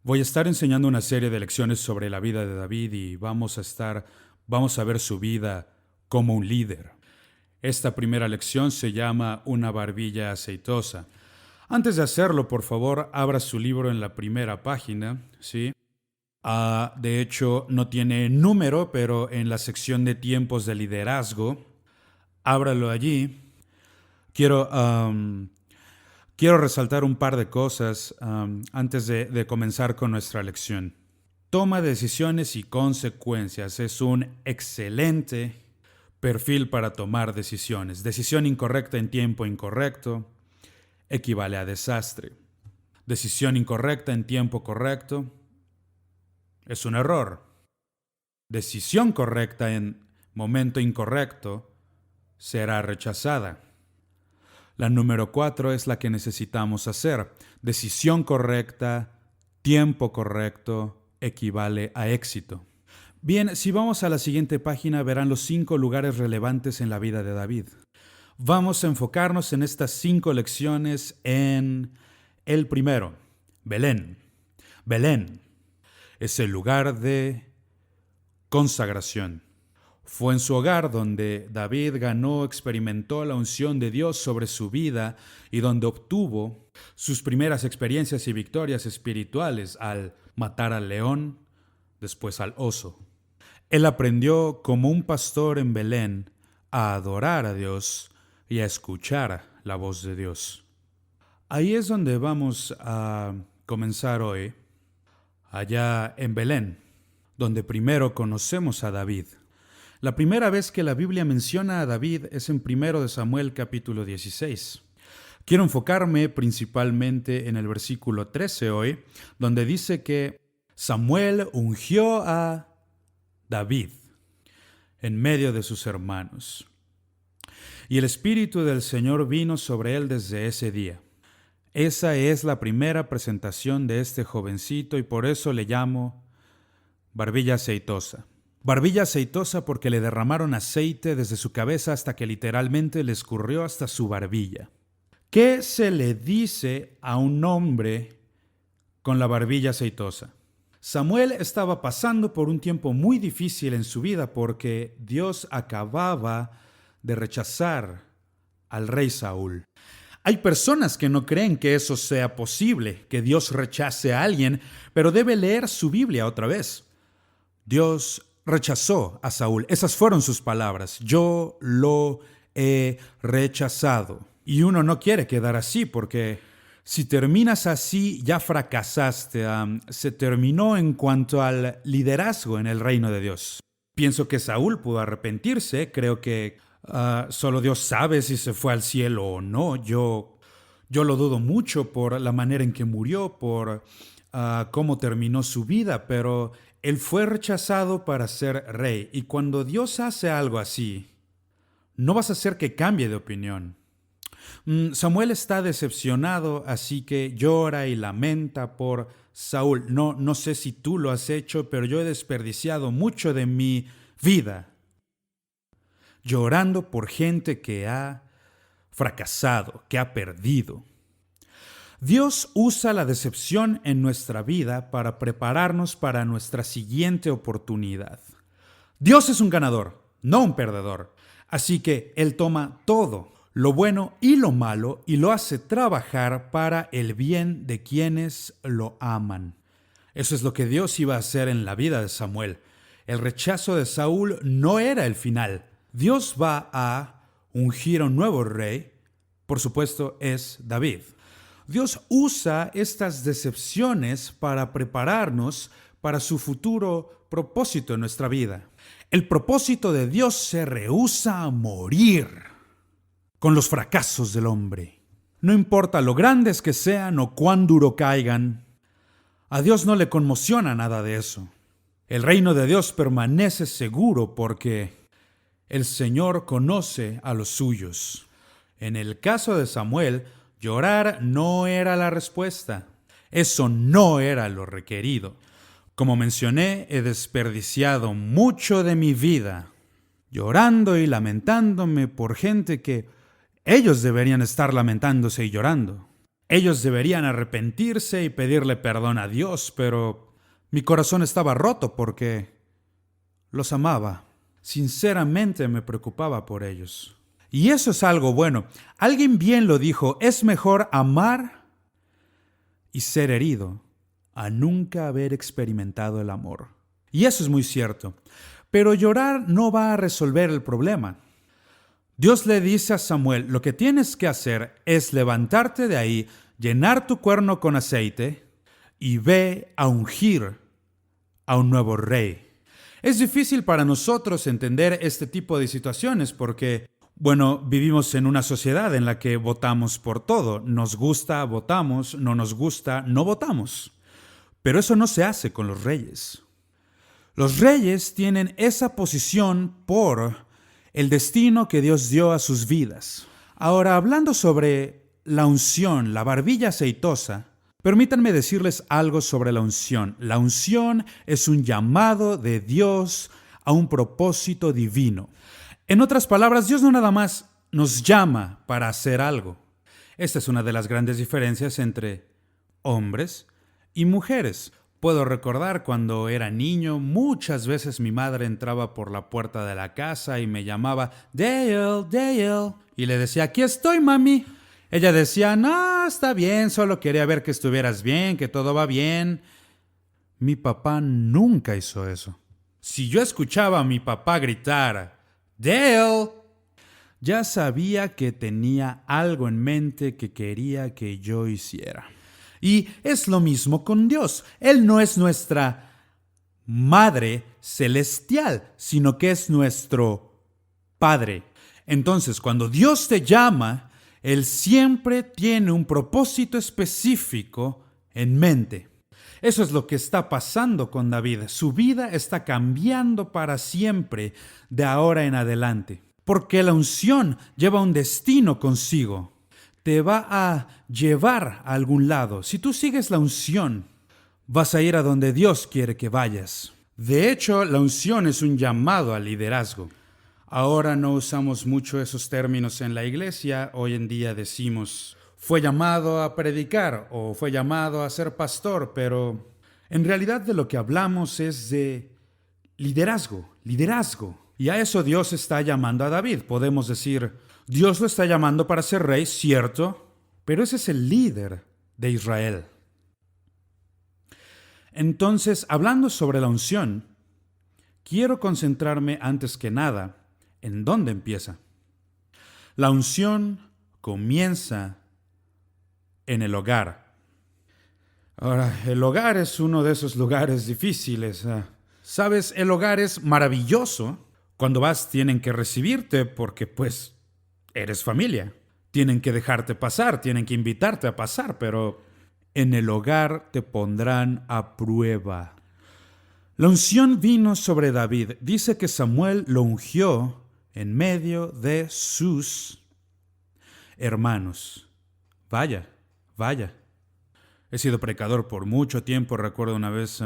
Voy a estar enseñando una serie de lecciones sobre la vida de David y vamos a ver su vida como un líder. Esta primera lección se llama Una barbilla aceitosa. Antes de hacerlo, por favor, abra su libro en la primera página, ¿sí? De hecho, no tiene número, pero en la sección de tiempos de liderazgo, ábralo allí. Quiero resaltar un par de cosas antes de comenzar con nuestra lección. Toma decisiones y consecuencias es un excelente perfil para tomar decisiones. Decisión incorrecta en tiempo incorrecto equivale a desastre. Decisión incorrecta en tiempo correcto es un error. Decisión correcta en momento incorrecto será rechazada. La número 4 es la que necesitamos hacer. Decisión correcta, tiempo correcto, equivale a éxito. Bien, si vamos a la siguiente página verán los 5 lugares relevantes en la vida de David. Vamos a enfocarnos en estas 5 lecciones en el primero, Belén. Belén es el lugar de consagración. Fue en su hogar donde David experimentó la unción de Dios sobre su vida y donde obtuvo sus primeras experiencias y victorias espirituales al matar al león, después al oso. Él aprendió como un pastor en Belén a adorar a Dios y a escuchar la voz de Dios. Ahí es donde vamos a comenzar hoy, allá en Belén, donde primero conocemos a David. La primera vez que la Biblia menciona a David es en 1 de Samuel capítulo 16. Quiero enfocarme principalmente en el versículo 13 hoy, donde dice que Samuel ungió a David en medio de sus hermanos. Y el Espíritu del Señor vino sobre él desde ese día. Esa es la primera presentación de este jovencito y por eso le llamo barbilla aceitosa. Barbilla aceitosa porque le derramaron aceite desde su cabeza hasta que literalmente le escurrió hasta su barbilla. ¿Qué se le dice a un hombre con la barbilla aceitosa? Samuel estaba pasando por un tiempo muy difícil en su vida porque Dios acababa de rechazar al rey Saúl. Hay personas que no creen que eso sea posible, que Dios rechace a alguien, pero debe leer su Biblia otra vez. Dios rechazó a Saúl. Esas fueron sus palabras. Yo lo he rechazado. Y uno no quiere quedar así porque si terminas así ya fracasaste. Se terminó en cuanto al liderazgo en el reino de Dios. Pienso que Saúl pudo arrepentirse. Creo que solo Dios sabe si se fue al cielo o no. Yo lo dudo mucho por la manera en que murió, por cómo terminó su vida, pero él fue rechazado para ser rey. Y cuando Dios hace algo así, no vas a hacer que cambie de opinión. Samuel está decepcionado, así que llora y lamenta por Saúl. No sé si tú lo has hecho, pero yo he desperdiciado mucho de mi vida llorando por gente que ha fracasado, que ha perdido. Dios usa la decepción en nuestra vida para prepararnos para nuestra siguiente oportunidad. Dios es un ganador, no un perdedor. Así que Él toma todo, lo bueno y lo malo, y lo hace trabajar para el bien de quienes lo aman. Eso es lo que Dios iba a hacer en la vida de Samuel. El rechazo de Saúl no era el final. Dios va a ungir a un nuevo rey. Por supuesto, es David. Dios usa estas decepciones para prepararnos para su futuro propósito en nuestra vida. El propósito de Dios se rehúsa a morir con los fracasos del hombre. No importa lo grandes que sean o cuán duro caigan, a Dios no le conmociona nada de eso. El reino de Dios permanece seguro porque el Señor conoce a los suyos. En el caso de Samuel, llorar no era la respuesta. Eso no era lo requerido. Como mencioné, he desperdiciado mucho de mi vida llorando y lamentándome por gente que ellos deberían estar lamentándose y llorando. Ellos deberían arrepentirse y pedirle perdón a Dios, pero mi corazón estaba roto porque los amaba. Sinceramente me preocupaba por ellos. Y eso es algo bueno. Alguien bien lo dijo, es mejor amar y ser herido a nunca haber experimentado el amor. Y eso es muy cierto. Pero llorar no va a resolver el problema. Dios le dice a Samuel, lo que tienes que hacer es levantarte de ahí, llenar tu cuerno con aceite y ve a ungir a un nuevo rey. Es difícil para nosotros entender este tipo de situaciones porque, vivimos en una sociedad en la que votamos por todo. Nos gusta, votamos, no nos gusta, no votamos. Pero eso no se hace con los reyes. Los reyes tienen esa posición por el destino que Dios dio a sus vidas. Ahora, hablando sobre la unción, la barbilla aceitosa, permítanme decirles algo sobre la unción. La unción es un llamado de Dios a un propósito divino. En otras palabras, Dios no nada más nos llama para hacer algo. Esta es una de las grandes diferencias entre hombres y mujeres. Puedo recordar cuando era niño, muchas veces mi madre entraba por la puerta de la casa y me llamaba Dale, Dale. Y le decía, aquí estoy, mami. Ella decía, no, está bien, solo quería ver que estuvieras bien, que todo va bien. Mi papá nunca hizo eso. Si yo escuchaba a mi papá gritar, Dale, ya sabía que tenía algo en mente que quería que yo hiciera. Y es lo mismo con Dios. Él no es nuestra Madre celestial, sino que es nuestro Padre. Entonces, cuando Dios te llama, Él siempre tiene un propósito específico en mente. Eso es lo que está pasando con David. Su vida está cambiando para siempre de ahora en adelante. Porque la unción lleva un destino consigo. Te va a llevar a algún lado. Si tú sigues la unción, vas a ir a donde Dios quiere que vayas. De hecho, la unción es un llamado al liderazgo. Ahora no usamos mucho esos términos en la iglesia. Hoy en día decimos, fue llamado a predicar o fue llamado a ser pastor, pero en realidad de lo que hablamos es de liderazgo. Y a eso Dios está llamando a David. Podemos decir, Dios lo está llamando para ser rey, cierto, pero ese es el líder de Israel. Entonces, hablando sobre la unción, quiero concentrarme antes que nada en dónde empieza. La unción comienza en el hogar. Ahora, el hogar es uno de esos lugares difíciles. ¿Sabes? El hogar es maravilloso. Cuando vas tienen que recibirte porque eres familia. Tienen que dejarte pasar, tienen que invitarte a pasar, pero en el hogar te pondrán a prueba. La unción vino sobre David. Dice que Samuel lo ungió en medio de sus hermanos. Vaya. He sido predicador por mucho tiempo. Recuerdo una vez,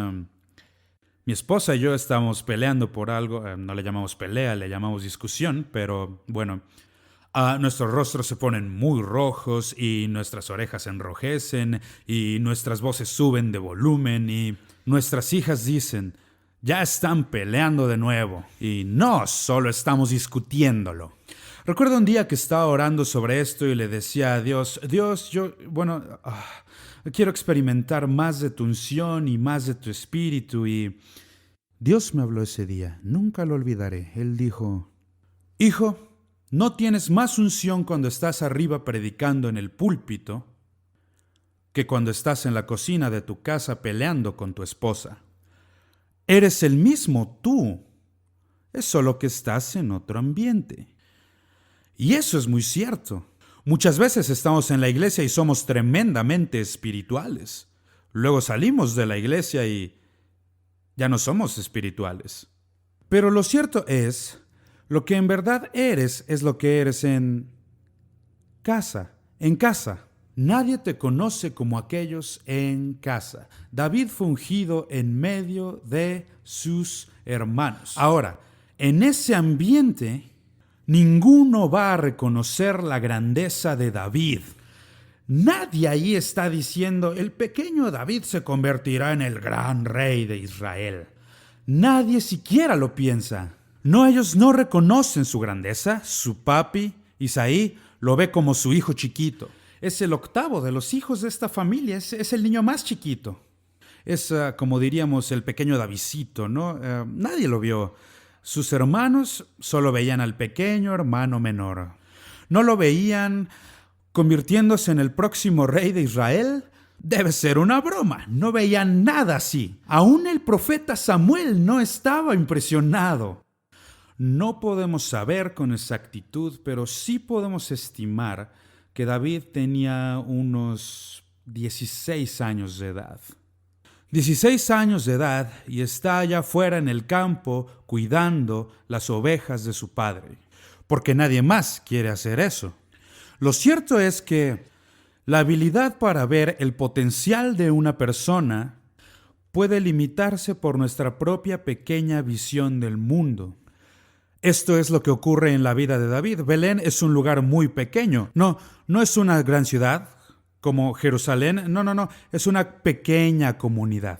mi esposa y yo estábamos peleando por algo. No le llamamos pelea, le llamamos discusión, pero nuestros rostros se ponen muy rojos y nuestras orejas se enrojecen y nuestras voces suben de volumen y nuestras hijas dicen, ya están peleando de nuevo. Y no, solo estamos discutiéndolo. Recuerdo un día que estaba orando sobre esto y le decía a Dios, quiero experimentar más de tu unción y más de tu espíritu. Y Dios me habló ese día, nunca lo olvidaré. Él dijo, hijo, no tienes más unción cuando estás arriba predicando en el púlpito que cuando estás en la cocina de tu casa peleando con tu esposa. Eres el mismo tú, es solo que estás en otro ambiente. Y eso es muy cierto. Muchas veces estamos en la iglesia y somos tremendamente espirituales. Luego salimos de la iglesia y ya no somos espirituales. Pero lo cierto es, lo que en verdad eres es lo que eres en casa. Nadie te conoce como aquellos en casa. David fue ungido en medio de sus hermanos. Ahora, en ese ambiente, ninguno va a reconocer la grandeza de David. Nadie ahí está diciendo, el pequeño David se convertirá en el gran rey de Israel. Nadie siquiera lo piensa. No, ellos no reconocen su grandeza. Su papi, Isaí, lo ve como su hijo chiquito. Es el octavo de los hijos de esta familia, es el niño más chiquito. Es, como diríamos, el pequeño Davidcito, ¿no? Nadie lo vio. Sus hermanos solo veían al pequeño hermano menor. No lo veían convirtiéndose en el próximo rey de Israel. Debe ser una broma. No veían nada así. Aún el profeta Samuel no estaba impresionado. No podemos saber con exactitud, pero sí podemos estimar que David tenía unos 16 años de edad. 16 años de edad y está allá afuera en el campo cuidando las ovejas de su padre, porque nadie más quiere hacer eso. Lo cierto es que la habilidad para ver el potencial de una persona puede limitarse por nuestra propia pequeña visión del mundo. Esto es lo que ocurre en la vida de David. Belén es un lugar muy pequeño. No es una gran ciudad como Jerusalén. No. Es una pequeña comunidad.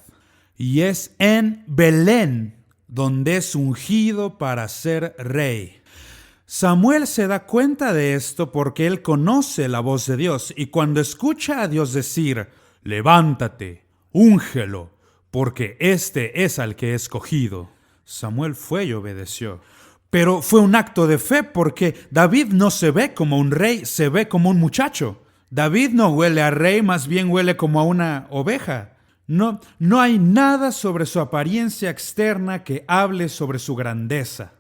Y es en Belén donde es ungido para ser rey. Samuel se da cuenta de esto porque él conoce la voz de Dios. Y cuando escucha a Dios decir, levántate, úngelo, porque este es al que he escogido, Samuel fue y obedeció. Pero fue un acto de fe porque David no se ve como un rey, se ve como un muchacho. David no huele a rey, más bien huele como a una oveja. No hay nada sobre su apariencia externa que hable sobre su grandeza.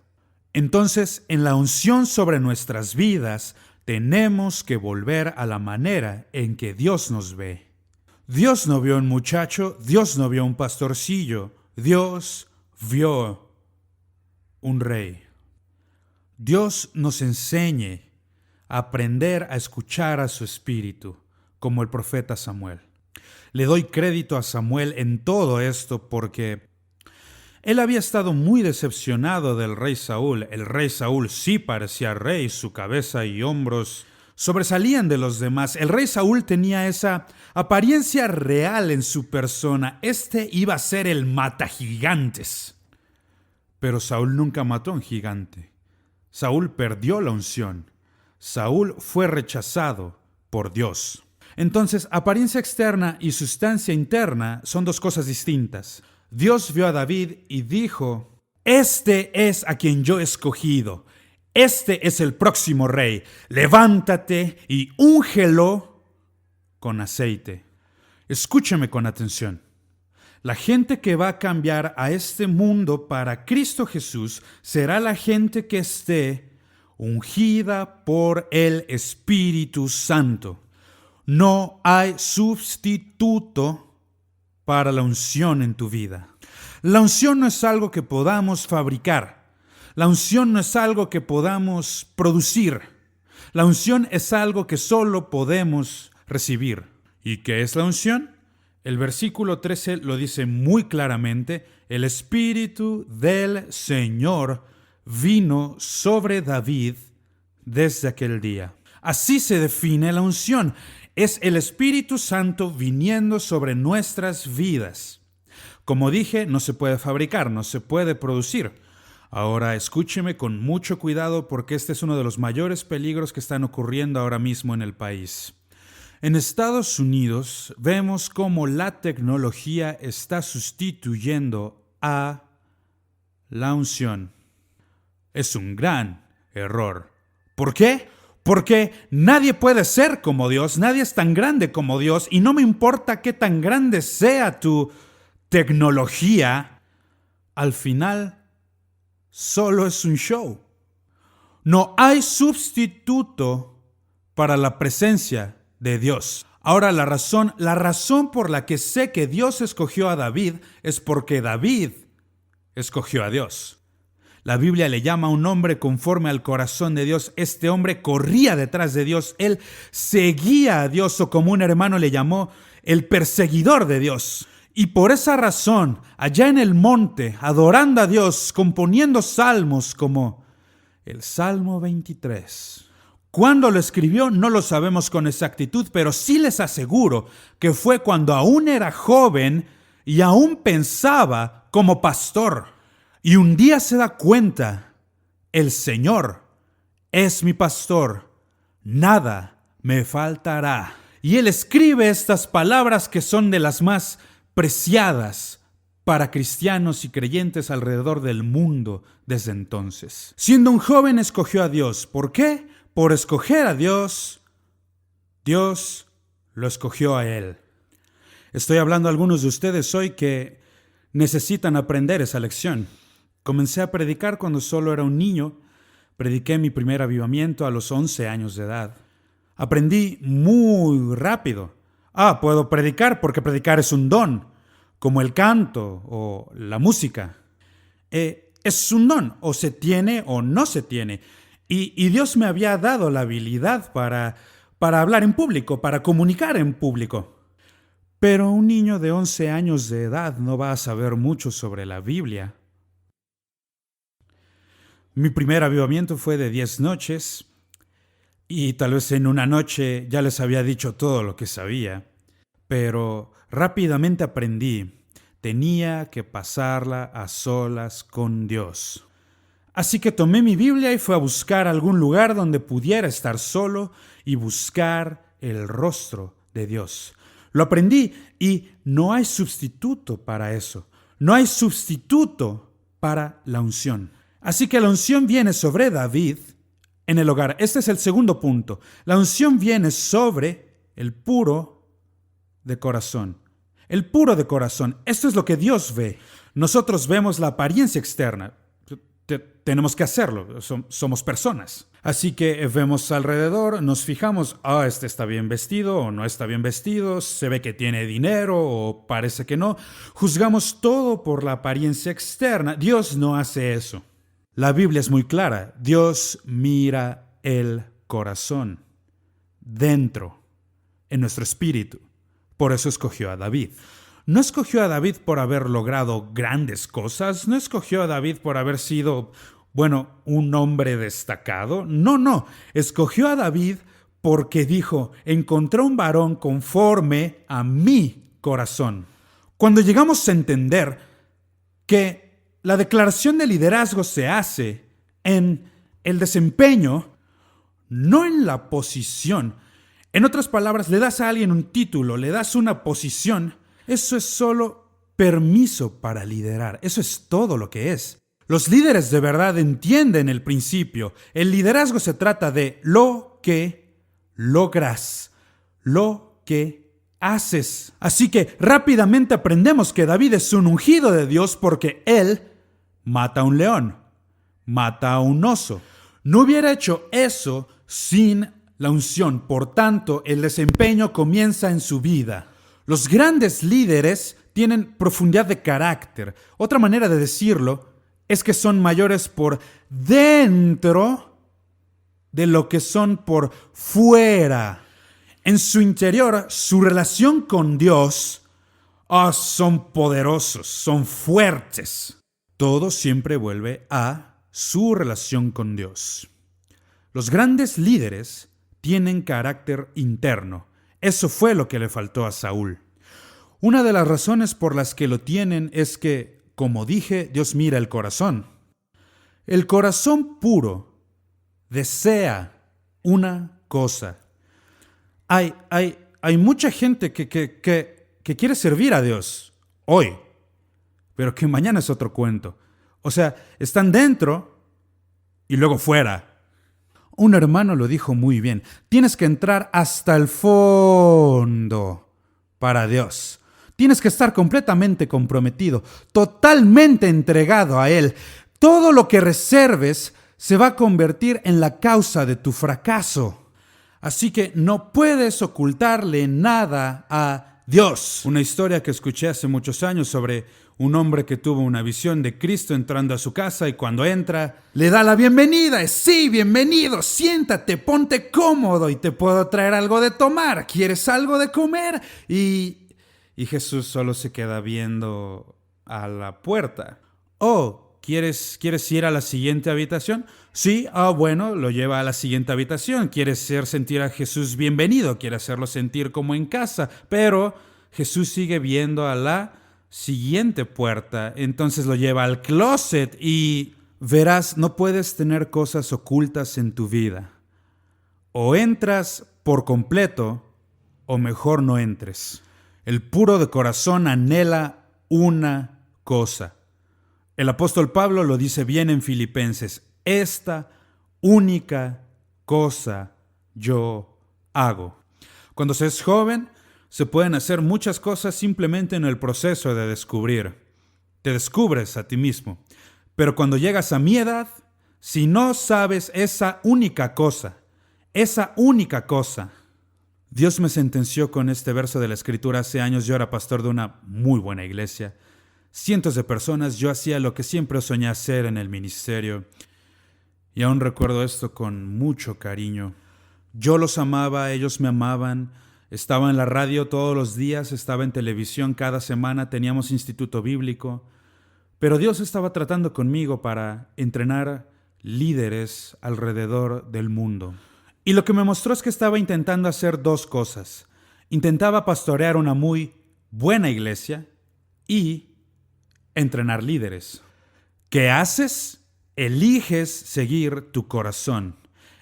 Entonces, en la unción sobre nuestras vidas, tenemos que volver a la manera en que Dios nos ve. Dios no vio un muchacho, Dios no vio un pastorcillo, Dios vio un rey. Dios nos enseñe a aprender a escuchar a su espíritu, como el profeta Samuel. Le doy crédito a Samuel en todo esto porque él había estado muy decepcionado del rey Saúl. El rey Saúl sí parecía rey, su cabeza y hombros sobresalían de los demás. El rey Saúl tenía esa apariencia real en su persona. Este iba a ser el matagigantes. Pero Saúl nunca mató a un gigante. Saúl perdió la unción. Saúl fue rechazado por Dios. Entonces, apariencia externa y sustancia interna son dos cosas distintas. Dios vio a David y dijo, este es a quien yo he escogido. Este es el próximo rey. Levántate y úngelo con aceite. Escúchame con atención. La gente que va a cambiar a este mundo para Cristo Jesús será la gente que esté ungida por el Espíritu Santo. No hay sustituto para la unción en tu vida. La unción no es algo que podamos fabricar. La unción no es algo que podamos producir. La unción es algo que solo podemos recibir. ¿Y qué es la unción? El versículo 13 lo dice muy claramente. El Espíritu del Señor vino sobre David desde aquel día. Así se define la unción. Es el Espíritu Santo viniendo sobre nuestras vidas. Como dije, no se puede fabricar, no se puede producir. Ahora escúcheme con mucho cuidado porque este es uno de los mayores peligros que están ocurriendo ahora mismo en el país. En Estados Unidos vemos cómo la tecnología está sustituyendo a la unción. Es un gran error. ¿Por qué? Porque nadie puede ser como Dios, nadie es tan grande como Dios y no me importa qué tan grande sea tu tecnología, al final solo es un show. No hay sustituto para la presencia de Dios. Ahora la razón por la que sé que Dios escogió a David es porque David escogió a Dios. La Biblia le llama a un hombre conforme al corazón de Dios. Este hombre corría detrás de Dios. Él seguía a Dios, o como un hermano le llamó, el perseguidor de Dios. Y por esa razón, allá en el monte, adorando a Dios, componiendo salmos como el Salmo 23, Cuándo lo escribió no lo sabemos con exactitud, pero sí les aseguro que fue cuando aún era joven y aún pensaba como pastor. Y un día se da cuenta, el Señor es mi pastor, nada me faltará. Y él escribe estas palabras que son de las más preciadas para cristianos y creyentes alrededor del mundo desde entonces. Siendo un joven escogió a Dios. ¿Por qué? Por escoger a Dios, Dios lo escogió a él. Estoy hablando a algunos de ustedes hoy que necesitan aprender esa lección. Comencé a predicar cuando solo era un niño. Prediqué mi primer avivamiento a los 11 años de edad. Aprendí muy rápido. Puedo predicar porque predicar es un don, como el canto o la música. Es un don, o se tiene o no se tiene. Y Dios me había dado la habilidad para hablar en público, para comunicar en público. Pero un niño de 11 años de edad no va a saber mucho sobre la Biblia. Mi primer avivamiento fue de 10 noches y tal vez en una noche ya les había dicho todo lo que sabía, pero rápidamente aprendí, tenía que pasarla a solas con Dios. Así que tomé mi Biblia y fui a buscar algún lugar donde pudiera estar solo y buscar el rostro de Dios. Lo aprendí y no hay sustituto para eso. No hay sustituto para la unción. Así que la unción viene sobre David en el hogar. Este es el segundo punto. La unción viene sobre el puro de corazón. El puro de corazón. Esto es lo que Dios ve. Nosotros vemos la apariencia externa. Tenemos que hacerlo. Somos personas. Así que vemos alrededor, nos fijamos, este está bien vestido o no está bien vestido, se ve que tiene dinero o parece que no. Juzgamos todo por la apariencia externa. Dios no hace eso. La Biblia es muy clara. Dios mira el corazón dentro, en nuestro espíritu. Por eso escogió a David. No escogió a David por haber logrado grandes cosas. No escogió a David por haber sido, un hombre destacado. No. Escogió a David porque dijo, encontré un varón conforme a mi corazón. Cuando llegamos a entender que la declaración de liderazgo se hace en el desempeño, no en la posición. En otras palabras, le das a alguien un título, le das una posición. Eso es solo permiso para liderar. Eso es todo lo que es. Los líderes de verdad entienden el principio. El liderazgo se trata de lo que logras, lo que haces. Así que rápidamente aprendemos que David es un ungido de Dios porque él mata a un león, mata a un oso. No hubiera hecho eso sin la unción. Por tanto, el desempeño comienza en su vida. Los grandes líderes tienen profundidad de carácter. Otra manera de decirlo es que son mayores por dentro de lo que son por fuera. En su interior, su relación con Dios, son poderosos, son fuertes. Todo siempre vuelve a su relación con Dios. Los grandes líderes tienen carácter interno. Eso fue lo que le faltó a Saúl. Una de las razones por las que lo tienen es que, como dije, Dios mira el corazón. El corazón puro desea una cosa. Hay mucha gente que quiere servir a Dios hoy, pero que mañana es otro cuento. O sea, están dentro y luego fuera. Un hermano lo dijo muy bien. Tienes que entrar hasta el fondo para Dios. Tienes que estar completamente comprometido, totalmente entregado a Él. Todo lo que reserves se va a convertir en la causa de tu fracaso. Así que no puedes ocultarle nada a Dios. Una historia que escuché hace muchos años sobre un hombre que tuvo una visión de Cristo entrando a su casa y cuando entra, le da la bienvenida. Sí, bienvenido, siéntate, ponte cómodo y te puedo traer algo de tomar. ¿Quieres algo de comer? Y Jesús solo se queda viendo a la puerta. ¿Quieres ir a la siguiente habitación? Sí, bueno, lo lleva a la siguiente habitación. Quiere hacer sentir a Jesús bienvenido, quiere hacerlo sentir como en casa, pero Jesús sigue viendo a la siguiente puerta. Entonces lo lleva al closet y verás, no puedes tener cosas ocultas en tu vida. O entras por completo, o mejor no entres. El puro de corazón anhela una cosa. El apóstol Pablo lo dice bien en Filipenses: esta única cosa yo hago. Cuando se es joven, se pueden hacer muchas cosas simplemente en el proceso de descubrir. Te descubres a ti mismo. Pero cuando llegas a mi edad, si no sabes esa única cosa, Dios me sentenció con este verso de la Escritura hace años. Yo era pastor de una muy buena iglesia. Cientos de personas, yo hacía lo que siempre soñé hacer en el ministerio. Y aún recuerdo esto con mucho cariño. Yo los amaba, ellos me amaban. Estaba en la radio todos los días, estaba en televisión cada semana, teníamos instituto bíblico. Pero Dios estaba tratando conmigo para entrenar líderes alrededor del mundo. Y lo que me mostró es que estaba intentando hacer dos cosas. Intentaba pastorear una muy buena iglesia y entrenar líderes. ¿Qué haces? Eliges seguir tu corazón.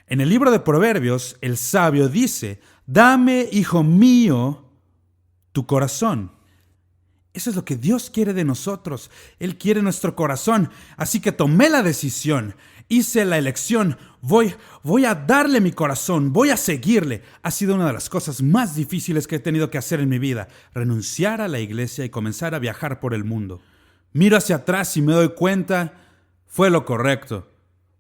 En el libro de Proverbios, el sabio dice: dame, hijo mío, tu corazón. Eso es lo que Dios quiere de nosotros. Él quiere nuestro corazón. Así que tomé la decisión, hice la elección. Voy a darle mi corazón, voy a seguirle. Ha sido una de las cosas más difíciles que he tenido que hacer en mi vida: renunciar a la iglesia y comenzar a viajar por el mundo. Miro hacia atrás y me doy cuenta, fue lo correcto.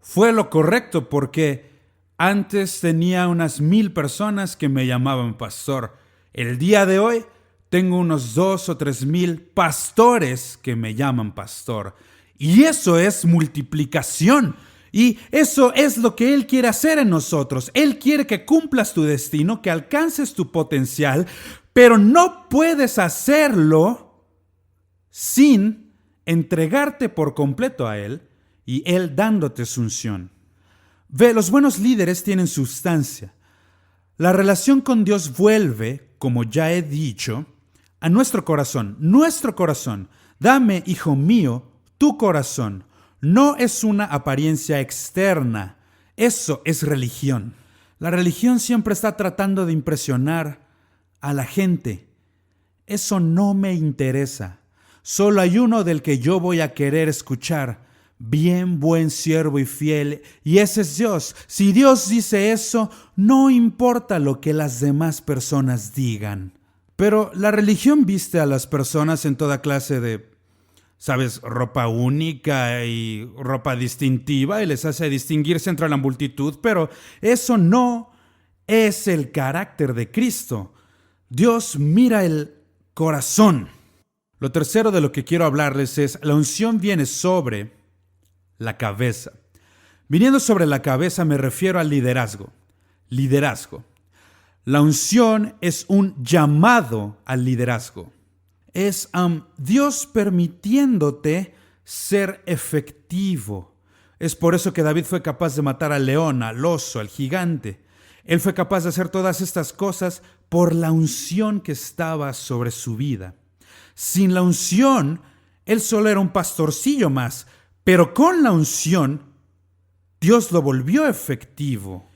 Fue lo correcto porque antes tenía unas 1,000 personas que me llamaban pastor. El día de hoy tengo unos 2,000 o 3,000 pastores que me llaman pastor. Y eso es multiplicación. Y eso es lo que Él quiere hacer en nosotros. Él quiere que cumplas tu destino, que alcances tu potencial, pero no puedes hacerlo sin entregarte por completo a Él y Él dándote su unción. Ve, los buenos líderes tienen sustancia. La relación con Dios vuelve, como ya he dicho, a nuestro corazón. Nuestro corazón. Dame, hijo mío, tu corazón. No es una apariencia externa. Eso es religión. La religión siempre está tratando de impresionar a la gente. Eso no me interesa. Solo hay uno del que yo voy a querer escuchar. Bien, buen siervo y fiel. Y ese es Dios. Si Dios dice eso, no importa lo que las demás personas digan. Pero la religión viste a las personas en toda clase de, ropa única y ropa distintiva y les hace distinguirse entre la multitud, pero eso no es el carácter de Cristo. Dios mira el corazón. Lo tercero de lo que quiero hablarles es: la unción viene sobre la cabeza. Viniendo sobre la cabeza me refiero al liderazgo. Liderazgo. La unción es un llamado al liderazgo. Es Dios permitiéndote ser efectivo. Es por eso que David fue capaz de matar al león, al oso, al gigante. Él fue capaz de hacer todas estas cosas por la unción que estaba sobre su vida. Sin la unción, él solo era un pastorcillo más, pero con la unción, Dios lo volvió efectivo.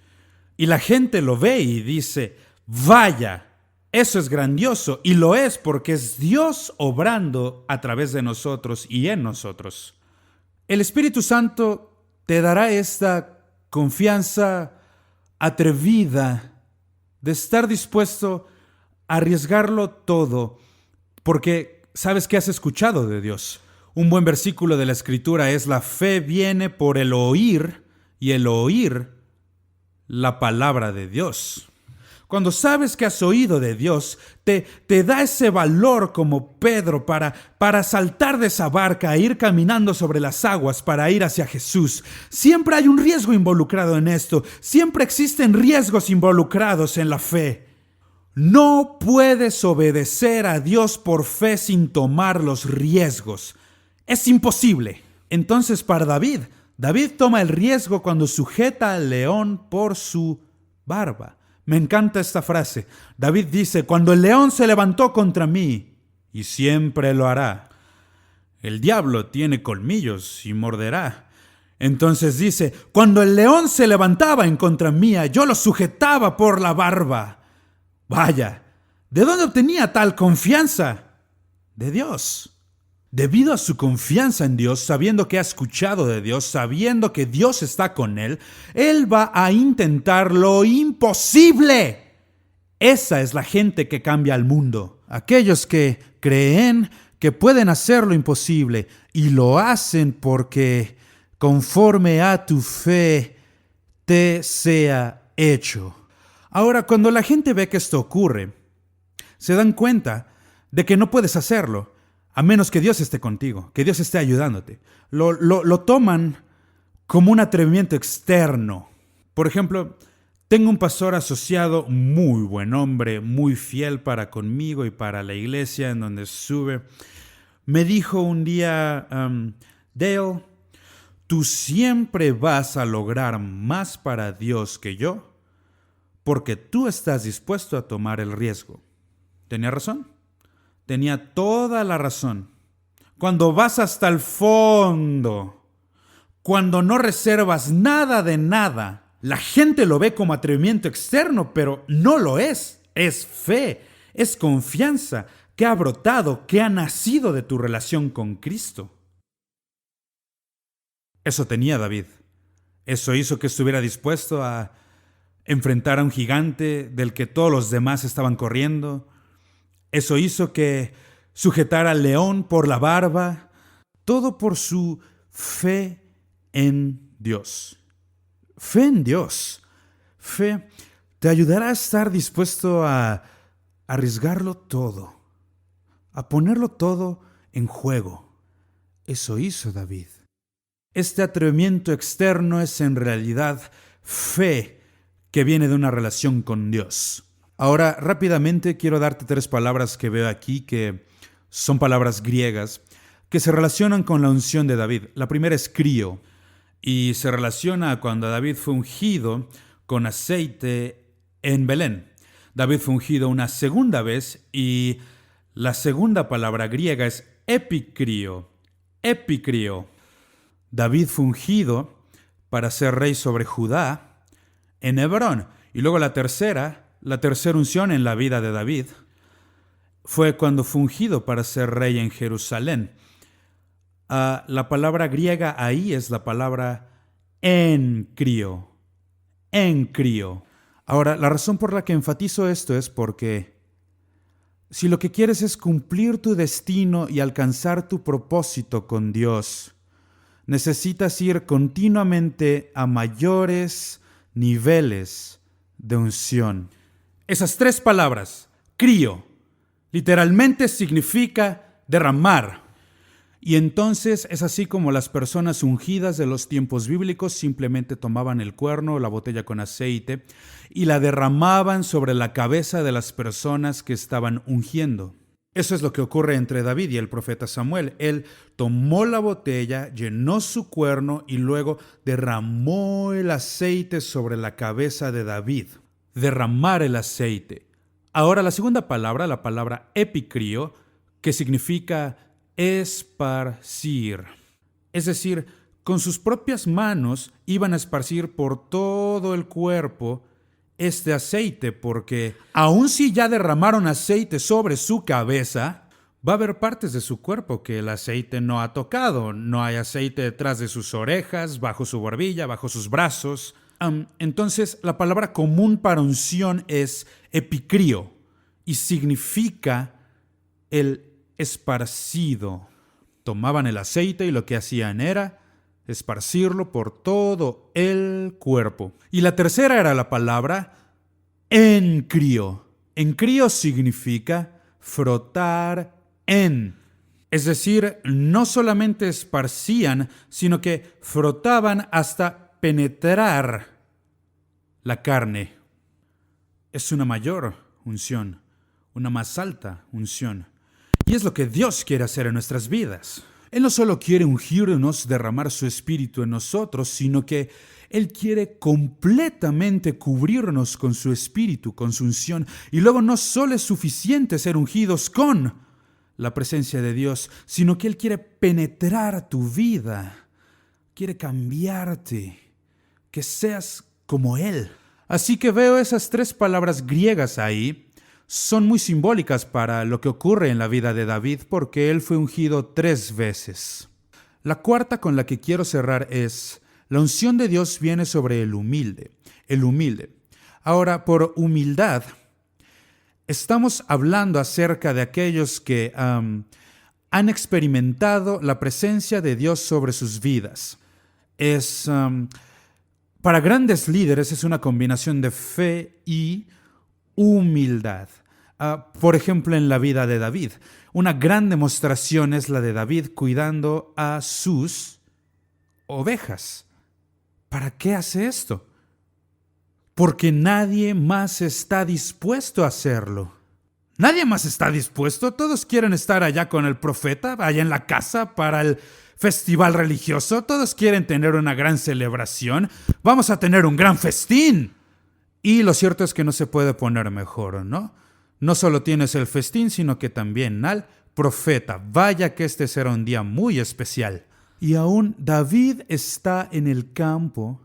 Y la gente lo ve y dice: vaya, eso es grandioso. Y lo es porque es Dios obrando a través de nosotros y en nosotros. El Espíritu Santo te dará esta confianza atrevida de estar dispuesto a arriesgarlo todo, porque sabes que has escuchado de Dios. Un buen versículo de la Escritura es: la fe viene por el oír y el oír la palabra de Dios. Cuando sabes que has oído de Dios, te da ese valor como Pedro para saltar de esa barca e ir caminando sobre las aguas para ir hacia Jesús. Siempre hay un riesgo involucrado en esto. Siempre existen riesgos involucrados en la fe. No puedes obedecer a Dios por fe sin tomar los riesgos. Es imposible. Entonces para David toma el riesgo cuando sujeta al león por su barba. Me encanta esta frase. David dice, cuando el león se levantó contra mí, y siempre lo hará. El diablo tiene colmillos y morderá. Entonces dice, cuando el león se levantaba en contra mía, yo lo sujetaba por la barba. Vaya, ¿de dónde obtenía tal confianza? De Dios. Debido a su confianza en Dios, sabiendo que ha escuchado de Dios, sabiendo que Dios está con él va a intentar lo imposible. Esa es la gente que cambia al mundo. Aquellos que creen que pueden hacer lo imposible y lo hacen porque conforme a tu fe te sea hecho. Ahora, cuando la gente ve que esto ocurre, se dan cuenta de que no puedes hacerlo, a menos que Dios esté contigo, que Dios esté ayudándote. Lo toman como un atrevimiento externo. Por ejemplo, tengo un pastor asociado, muy buen hombre, muy fiel para conmigo y para la iglesia en donde sube. Me dijo un día, Dale, tú siempre vas a lograr más para Dios que yo, porque tú estás dispuesto a tomar el riesgo. ¿Tenía razón? Tenía toda la razón. Cuando vas hasta el fondo, cuando no reservas nada de nada, la gente lo ve como atrevimiento externo, pero no lo es. Es fe, es confianza que ha brotado, que ha nacido de tu relación con Cristo. Eso tenía David. Eso hizo que estuviera dispuesto a enfrentar a un gigante del que todos los demás estaban corriendo. Eso hizo que sujetara al león por la barba, todo por su fe en Dios. Fe en Dios. Fe te ayudará a estar dispuesto a arriesgarlo todo, a ponerlo todo en juego. Eso hizo David. Este atrevimiento externo es en realidad fe que viene de una relación con Dios. Ahora, rápidamente quiero darte 3 palabras que veo aquí que son palabras griegas que se relacionan con la unción de David. La primera es crío y se relaciona a cuando David fue ungido con aceite en Belén. David fue ungido una segunda vez y la segunda palabra griega es epicrío. Epicrío. David fue ungido para ser rey sobre Judá en Hebrón. Y luego la tercera unción en la vida de David fue cuando fue ungido para ser rey en Jerusalén. La palabra griega ahí es la palabra encrío. Encrío. Ahora, la razón por la que enfatizo esto es porque si lo que quieres es cumplir tu destino y alcanzar tu propósito con Dios, necesitas ir continuamente a mayores niveles de unción. Esas 3 palabras, crío, literalmente significa derramar. Y entonces es así como las personas ungidas de los tiempos bíblicos simplemente tomaban el cuerno o la botella con aceite y la derramaban sobre la cabeza de las personas que estaban ungiendo. Eso es lo que ocurre entre David y el profeta Samuel. Él tomó la botella, llenó su cuerno y luego derramó el aceite sobre la cabeza de David. Derramar el aceite. Ahora la segunda palabra, la palabra epicrío, que significa esparcir. Es decir, con sus propias manos iban a esparcir por todo el cuerpo este aceite, porque aun si ya derramaron aceite sobre su cabeza, va a haber partes de su cuerpo que el aceite no ha tocado. No hay aceite detrás de sus orejas, bajo su barbilla, bajo sus brazos. Entonces, la palabra común para unción es epicrío y significa el esparcido. Tomaban el aceite y lo que hacían era esparcirlo por todo el cuerpo. Y la tercera era la palabra encrío. Encrío significa frotar en. Es decir, no solamente esparcían, sino que frotaban hasta penetrar la carne. Es una mayor unción, una más alta unción. Y es lo que Dios quiere hacer en nuestras vidas. Él no solo quiere ungirnos, derramar su espíritu en nosotros, sino que Él quiere completamente cubrirnos con su espíritu, con su unción. Y luego no solo es suficiente ser ungidos con la presencia de Dios, sino que Él quiere penetrar tu vida, quiere cambiarte, que seas como Él. Así que veo esas 3 palabras griegas ahí. Son muy simbólicas para lo que ocurre en la vida de David, porque él fue ungido 3 veces. La cuarta con la que quiero cerrar es: la unción de Dios viene sobre el humilde. El humilde. Ahora, por humildad, estamos hablando acerca de aquellos que han experimentado la presencia de Dios sobre sus vidas. Para grandes líderes es una combinación de fe y humildad. Por ejemplo, en la vida de David, una gran demostración es la de David cuidando a sus ovejas. ¿Para qué hace esto? Porque nadie más está dispuesto a hacerlo. Nadie más está dispuesto. Todos quieren estar allá con el profeta, allá en la casa para el festival religioso. Todos quieren tener una gran celebración. Vamos a tener un gran festín. Y lo cierto es que no se puede poner mejor, ¿no? No solo tienes el festín, sino que también al profeta. Vaya que este será un día muy especial. Y aún David está en el campo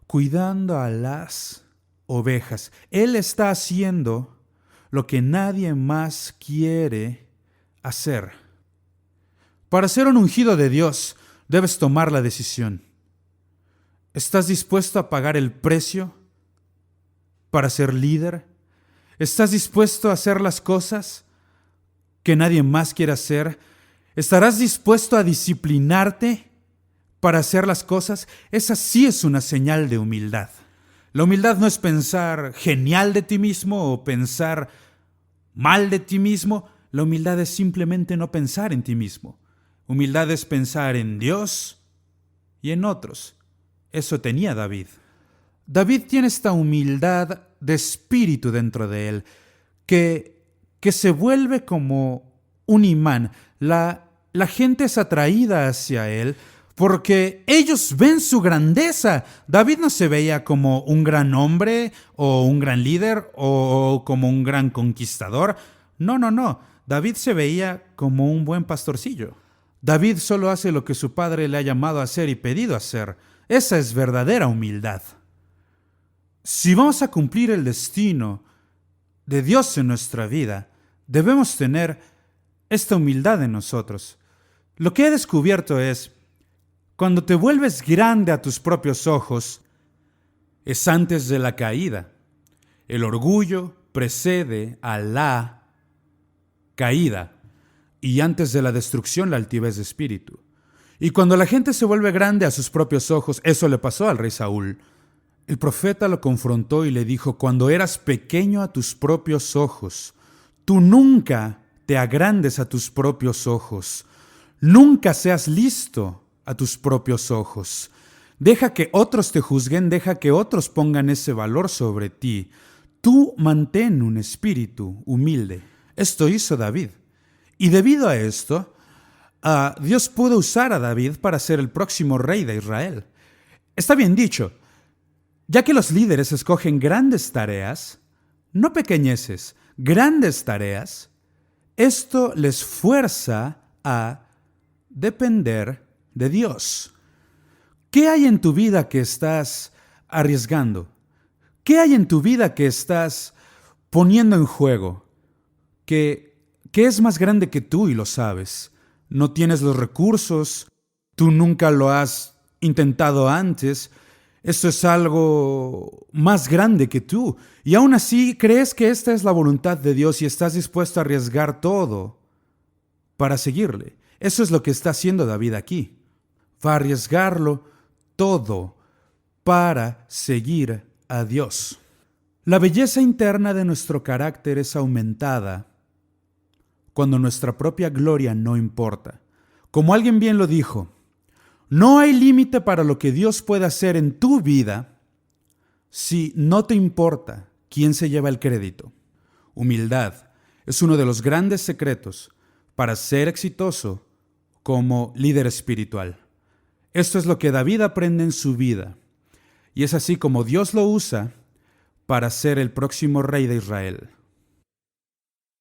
cuidando a las ovejas. Él está haciendo lo que nadie más quiere hacer. Para ser un ungido de Dios, debes tomar la decisión. ¿Estás dispuesto a pagar el precio para ser líder? ¿Estás dispuesto a hacer las cosas que nadie más quiere hacer? ¿Estarás dispuesto a disciplinarte para hacer las cosas? Esa sí es una señal de humildad. La humildad no es pensar genial de ti mismo o pensar mal de ti mismo. La humildad es simplemente no pensar en ti mismo. Humildad es pensar en Dios y en otros. Eso tenía David. David tiene esta humildad de espíritu dentro de él, que se vuelve como un imán. La gente es atraída hacia él porque ellos ven su grandeza. David no se veía como un gran hombre o un gran líder o como un gran conquistador. No. David se veía como un buen pastorcillo. David solo hace lo que su padre le ha llamado a hacer y pedido hacer. Esa es verdadera humildad. Si vamos a cumplir el destino de Dios en nuestra vida, debemos tener esta humildad en nosotros. Lo que he descubierto es, cuando te vuelves grande a tus propios ojos, es antes de la caída. El orgullo precede a la caída y antes de la destrucción la altivez de espíritu. Y cuando la gente se vuelve grande a sus propios ojos, eso le pasó al rey Saúl. El profeta lo confrontó y le dijo: cuando eras pequeño a tus propios ojos, tú nunca te agrandes a tus propios ojos. Nunca seas listo a tus propios ojos. Deja que otros te juzguen, deja que otros pongan ese valor sobre ti. Tú mantén un espíritu humilde. Esto hizo David. Y debido a esto, Dios pudo usar a David para ser el próximo rey de Israel. Está bien dicho. Ya que los líderes escogen grandes tareas, no pequeñeces, grandes tareas, esto les fuerza a depender de Dios. ¿Qué hay en tu vida que estás arriesgando? ¿Qué hay en tu vida que estás poniendo en juego? Que es más grande que tú y lo sabes. No tienes los recursos, tú nunca lo has intentado antes. Esto es algo más grande que tú. Y aún así crees que esta es la voluntad de Dios y estás dispuesto a arriesgar todo para seguirle. Eso es lo que está haciendo David aquí. Va a arriesgarlo todo para seguir a Dios. La belleza interna de nuestro carácter es aumentada cuando nuestra propia gloria no importa. Como alguien bien lo dijo, no hay límite para lo que Dios puede hacer en tu vida si no te importa quién se lleva el crédito. Humildad es uno de los grandes secretos para ser exitoso como líder espiritual. Esto es lo que David aprende en su vida. Y es así como Dios lo usa para ser el próximo rey de Israel.